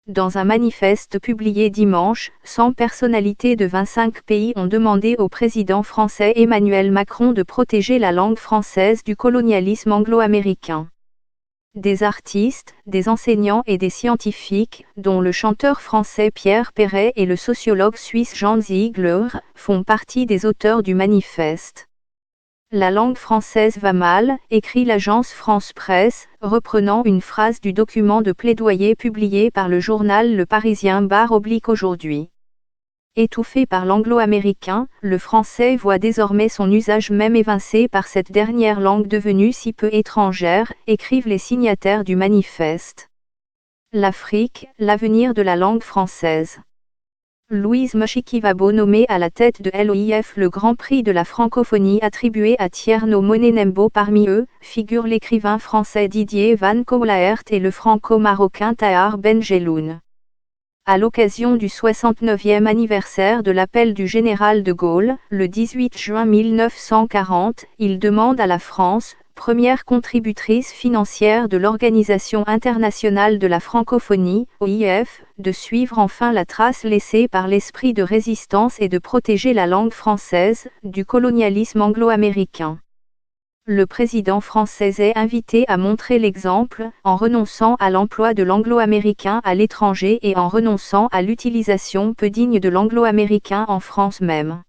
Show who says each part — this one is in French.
Speaker 1: Dans un manifeste publié dimanche, 100 personnalités de 25 pays ont demandé au président français Emmanuel Macron de protéger la langue française du colonialisme anglo-américain. Des artistes, des enseignants et des scientifiques, dont le chanteur français Pierre Perret et le sociologue suisse Jean Ziegler, font partie des auteurs du manifeste. La langue française va mal, écrit l'agence France Presse, reprenant une phrase du document de plaidoyer publié par le journal Le Parisien /aujourd'hui. Étouffé par l'anglo-américain, le français voit désormais son usage même évincé par cette dernière langue devenue si peu étrangère, écrivent les signataires du manifeste. L'Afrique, l'avenir de la langue française. Louise Mushikiwabo nommée à la tête de l'OIF le Grand Prix de la francophonie attribué à Tierno Monenembo. Parmi eux, figurent l'écrivain français Didier Van Collaert et le franco-marocain Tahar Benjeloun. À l'occasion du 69e anniversaire de l'appel du général de Gaulle, le 18 juin 1940, il demande à la France, première contributrice financière de l'Organisation internationale de la francophonie, OIF, de suivre enfin la trace laissée par l'esprit de résistance et de protéger la langue française, du colonialisme anglo-américain. Le président français est invité à montrer l'exemple, en renonçant à l'emploi de l'anglo-américain à l'étranger et en renonçant à l'utilisation peu digne de l'anglo-américain en France même.